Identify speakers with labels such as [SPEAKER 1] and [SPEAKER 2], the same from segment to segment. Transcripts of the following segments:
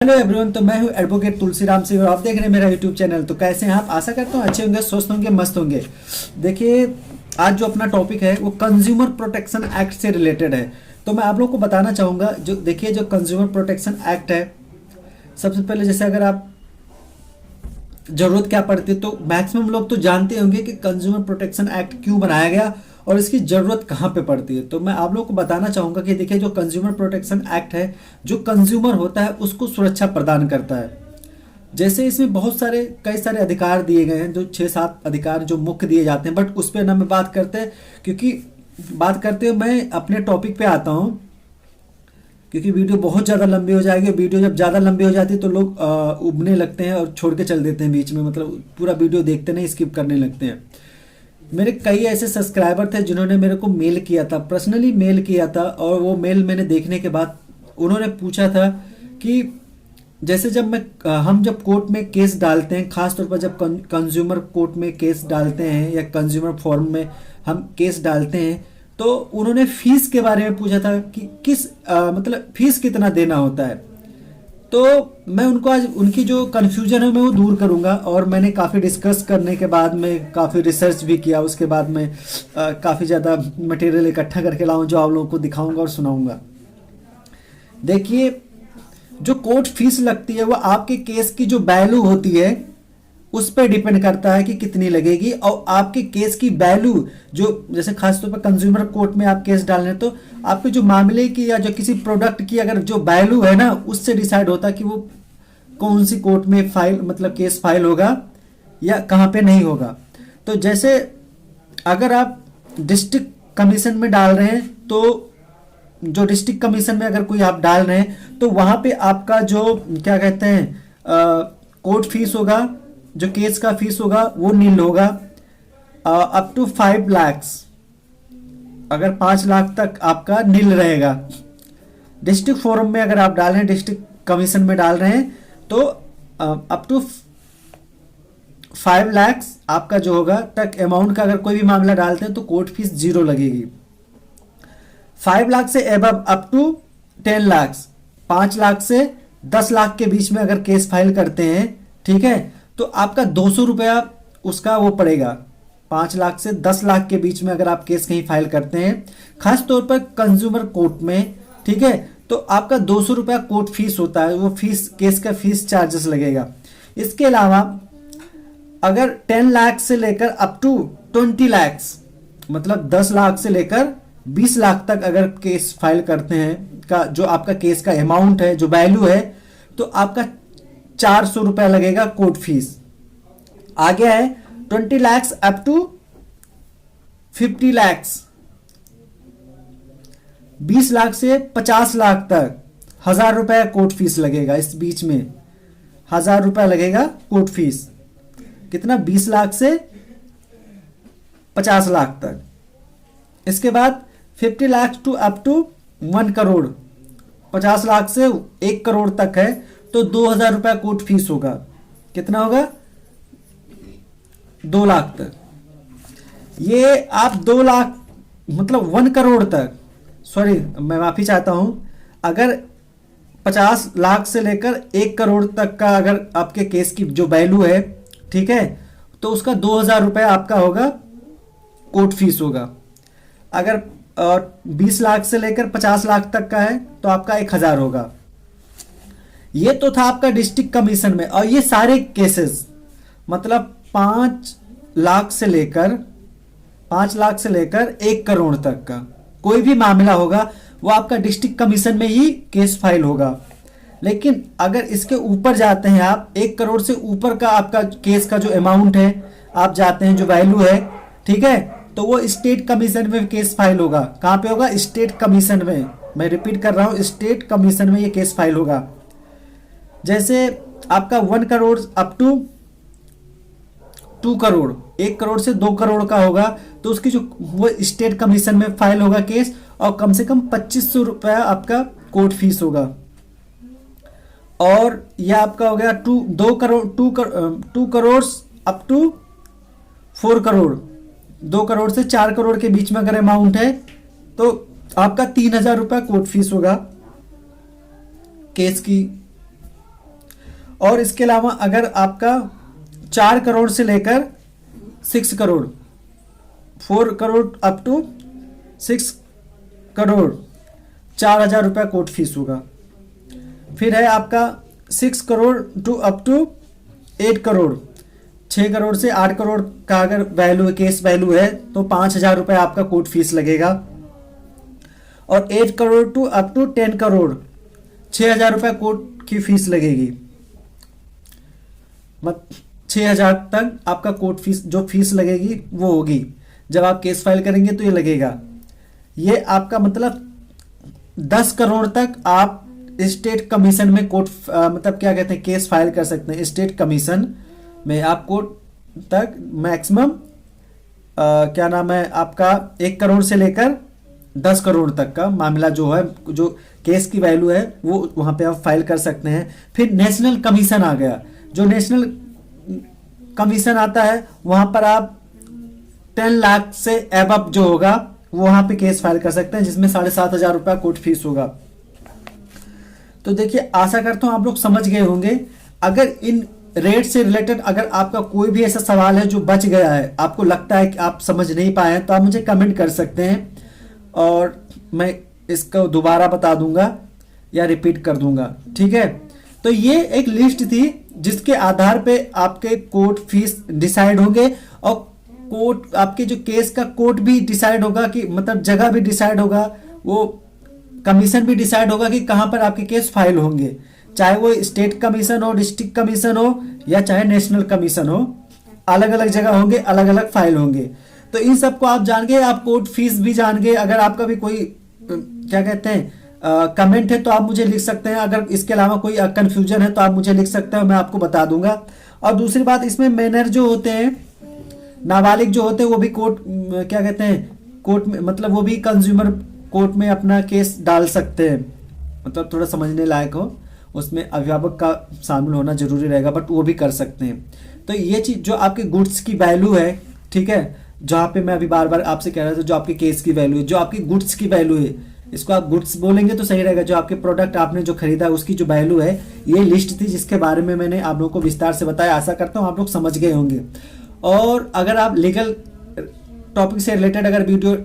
[SPEAKER 1] Hello everyone. तो मैं हूं एडवोकेट तुलसीराम सिंह और आप देख रहे हैं मेरा यूट्यूब चैनल। तो कैसे हैं आप? आशा करता हूं अच्छे होंगे, स्वस्थ होंगे, मस्त होंगे। देखिए, आज जो अपना टॉपिक है वो कंज्यूमर प्रोटेक्शन एक्ट से रिलेटेड है। तो मैं आप लोगों को बताना चाहूँगा, जो देखिए जो कंज्यूमर प्रोटेक्शन एक्ट है, सबसे पहले जैसे अगर आप ज़रूरत क्या पड़ती है तो मैक्सिमम लोग तो जानते होंगे कि कंज्यूमर प्रोटेक्शन एक्ट क्यों बनाया गया और इसकी ज़रूरत कहाँ पे पड़ती है। तो मैं आप लोगों को बताना चाहूँगा कि देखिए, जो कंज्यूमर प्रोटेक्शन एक्ट है, जो कंज्यूमर होता है उसको सुरक्षा प्रदान करता है। जैसे इसमें बहुत सारे कई सारे अधिकार दिए गए हैं, जो 6-7 अधिकार जो मुख्य दिए जाते हैं, बट उस पर ना मैं बात करते, क्योंकि बात करते हुए मैं अपने टॉपिक पे आता हूँ, क्योंकि वीडियो बहुत ज़्यादा लंबी हो जाएगी। वीडियो जब ज़्यादा लंबी हो जाती है तो लोग उबने लगते हैं और छोड़ के चल देते हैं बीच में, मतलब पूरा वीडियो देखते नहीं, स्किप करने लगते हैं। मेरे कई ऐसे सब्सक्राइबर थे जिन्होंने मेरे को मेल किया था, पर्सनली मेल किया था, और वो मेल मैंने देखने के बाद उन्होंने पूछा था कि जैसे हम जब कोर्ट में केस डालते हैं, खासतौर पर जब कंज्यूमर कोर्ट में केस डालते हैं या कंज्यूमर फोरम में हम केस डालते हैं, तो उन्होंने फीस के बारे में पूछा था कि मतलब फीस कितना देना होता है। तो मैं उनको आज उनकी जो कन्फ्यूजन है मैं वो दूर करूंगा, और मैंने काफ़ी डिस्कस करने के बाद में काफ़ी रिसर्च भी किया। उसके बाद में काफ़ी ज़्यादा मटेरियल इकट्ठा करके लाऊं जो आप लोगों को दिखाऊंगा और सुनाऊंगा। देखिए, जो कोर्ट फीस लगती है वो आपके केस की जो वैल्यू होती है उस पर डिपेंड करता है कि कितनी लगेगी। और आपके केस की वैल्यू जो, जैसे खासतौर पर कंज्यूमर कोर्ट में आप केस डाल रहे हैं, तो आपके जो मामले की या जो किसी प्रोडक्ट की अगर जो वैल्यू है ना, उससे डिसाइड होता है कि वो कौन सी कोर्ट में फाइल, मतलब केस फाइल होगा या कहाँ पे नहीं होगा। तो जैसे अगर आप डिस्ट्रिक्ट कमीशन में डाल रहे हैं, तो जो डिस्ट्रिक्ट कमीशन में अगर कोई आप डाल रहे हैं तो वहां पे आपका जो क्या कहते हैं कोर्ट फीस होगा, जो केस का फीस होगा वो नील होगा, अप टू 5 लाख। अगर 5 लाख तक आपका नील रहेगा। डिस्ट्रिक्ट फोरम में अगर आप डाल रहे हैं, डिस्ट्रिक्ट कमीशन में डाल रहे हैं, तो अप टू 5 लाख आपका जो होगा तक अमाउंट का अगर कोई भी मामला डालते हैं तो कोर्ट फीस 0 लगेगी। 5 लाख से above up to 10 lakh, 5 lakh से 10 लाख के बीच में अगर केस फाइल करते हैं, ठीक है, तो आपका 200 रुपया उसका वो पड़ेगा। 5 लाख से 10 लाख के बीच में अगर आप केस कहीं फाइल करते हैं, खास तौर पर कंज्यूमर कोर्ट में, ठीक है, तो आपका 200 रुपया कोर्ट फीस होता है। वो फीस, केस का फीस चार्जेस लगेगा। इसके अलावा अगर 10 लाख से लेकर अप टू 20 लाख, मतलब 10 लाख से लेकर 20 लाख तक अगर केस फाइल करते हैं, का जो आपका केस का अमाउंट है, जो वैल्यू है, तो आपका 400 रुपया लगेगा कोर्ट फीस। आगे है 20 लाख अप टू 50 लाख, 20 लाख से 50 लाख तक 1000 रुपया कोर्ट फीस लगेगा। इस बीच में 1000 रुपया लगेगा कोर्ट फीस। कितना? 20 लाख से 50 लाख तक। इसके बाद 50 lakh to up to 1 crore, 50 lakh से 1 करोड़ तक है, तो 2000 रुपया कोर्ट फीस होगा। कितना होगा? 2 लाख तक। ये आप 2 लाख मतलब 1 करोड़ तक, सॉरी मैं माफी चाहता हूं, अगर 50 लाख से लेकर 1 करोड़ तक का अगर आपके केस की जो वैल्यू है, ठीक है, तो उसका 2000 रुपया आपका होगा कोर्ट फीस होगा। अगर 20 लाख से लेकर 50 लाख तक का है तो आपका 1000 होगा। ये तो था आपका डिस्ट्रिक्ट कमीशन में। और ये सारे केसेस, मतलब 5 लाख से लेकर 1 करोड़ तक का कोई भी मामला होगा वो आपका डिस्ट्रिक्ट कमीशन में ही केस फाइल होगा। लेकिन अगर इसके ऊपर जाते हैं आप, 1 करोड़ से ऊपर का आपका केस का जो अमाउंट है आप जाते हैं, जो वैल्यू है, ठीक है, तो वो स्टेट कमीशन में केस फाइल होगा। कहां पे होगा? स्टेट कमीशन में। मैं रिपीट कर रहा हूं, स्टेट कमीशन में ये केस फाइल होगा। जैसे आपका 1 करोड़ अप टू 2 करोड़, 1 करोड़ से 2 करोड़ का होगा, तो उसकी जो वो स्टेट कमीशन में फाइल होगा केस, और कम से कम 2500 रुपया आपका कोर्ट फीस होगा। और यह आपका हो गया 2 करोड़ अप टू 4 करोड़, 2 करोड़ से 4 करोड़ के बीच में अगर अमाउंट है तो आपका 3000 रुपया कोर्ट फीस होगा केस की और इसके अलावा अगर आपका 4 करोड़ से लेकर 6 करोड़, 4 करोड़ अप टू 6 करोड़ 4,000 रुपया कोर्ट फीस होगा। फिर है आपका 6 crore to up to 8 crore, 6 crore से 8 करोड़ का अगर वैल्यू केस वैल्यू है तो 5,000 रुपया आपका कोर्ट फीस लगेगा। और 8 crore to up to 10 crore 6,000 रुपया कोर्ट की फीस लगेगी। 6,000 तक आपका कोर्ट फीस, जो फीस लगेगी वो होगी। जब आप केस फाइल करेंगे तो ये लगेगा। ये आपका मतलब 10 करोड़ तक आप स्टेट कमीशन में कोर्ट मतलब क्या कहते हैं केस फाइल कर सकते हैं। स्टेट कमीशन में आप कोर्ट तक मैक्सिमम क्या नाम है आपका 1 करोड़ से लेकर 10 करोड़ तक का मामला जो है, जो केस की वैल्यू है वो वहां पे आप फाइल कर सकते हैं। फिर नेशनल कमीशन आ गया। जो नेशनल कमीशन आता है वहां पर आप 10 लाख से एबव जो होगा वो वहां पे केस फाइल कर सकते हैं, जिसमें 7,500 रुपया कोर्ट फीस होगा। तो देखिए, आशा करता हूं आप लोग समझ गए होंगे। अगर इन रेट से रिलेटेड अगर आपका कोई भी ऐसा सवाल है जो बच गया है, आपको लगता है कि आप समझ नहीं पाए हैं, तो आप मुझे कमेंट कर सकते हैं और मैं इसको दोबारा बता दूंगा या रिपीट कर दूंगा। ठीक है, तो ये एक लिस्ट थी जिसके आधार पे आपके कोर्ट फीस डिसाइड होंगे और कोर्ट आपके जो केस का कोर्ट भी डिसाइड होगा कि मतलब जगह भी डिसाइड होगा, वो कमीशन भी डिसाइड होगा कि कहां पर आपके केस फाइल होंगे, चाहे वो स्टेट कमीशन हो, डिस्ट्रिक्ट कमीशन हो या चाहे नेशनल कमीशन हो। अलग अलग जगह होंगे, अलग अलग फाइल होंगे। तो इन सबको आप जान गए, आप कोर्ट फीस भी जान गए। अगर आपका भी कोई क्या कहते हैं कमेंट है तो आप मुझे लिख सकते हैं। अगर इसके अलावा कोई कंफ्यूजन है तो आप मुझे लिख सकते हैं, मैं आपको बता दूंगा। और दूसरी बात, इसमें मैनर जो होते हैं, नाबालिग जो होते हैं, वो भी कोर्ट क्या कहते हैं कोर्ट में मतलब वो भी कंज्यूमर कोर्ट में अपना केस डाल सकते हैं। मतलब थोड़ा समझने लायक हो, उसमें अभिभावक का शामिल होना जरूरी रहेगा, बट वो भी कर सकते हैं। तो ये चीज जो आपके गुड्स की वैल्यू है, ठीक है, जहां पे मैं अभी बार बार आपसे कह रहा था, जो आपके केस की वैल्यू है, जो आपकी गुड्स की वैल्यू है, इसको आप गुड्स बोलेंगे तो सही रहेगा। जो आपके प्रोडक्ट आपने जो खरीदा उसकी जो वैल्यू है, ये लिस्ट थी जिसके बारे में मैंने आप लोगों को विस्तार से बताया। आशा करता हूँ आप लोग समझ गए होंगे। और अगर आप लीगल टॉपिक से रिलेटेड अगर वीडियो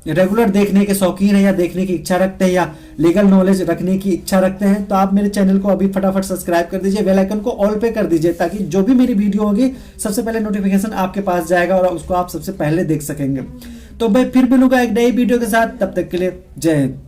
[SPEAKER 1] रेगुलर देखने के शौकीन है या देखने की इच्छा रखते हैं या लीगल नॉलेज रखने की इच्छा रखते हैं, तो आप मेरे चैनल को अभी फटाफट सब्सक्राइब कर दीजिए, बेल आइकन को ऑल पे कर दीजिए, ताकि जो भी मेरी वीडियो होगी सबसे पहले नोटिफिकेशन आपके पास जाएगा और उसको आप सबसे पहले देख सकेंगे। तो मैं फिर मिलूंगा एक नई वीडियो के साथ, तब तक के लिए जय हिंद।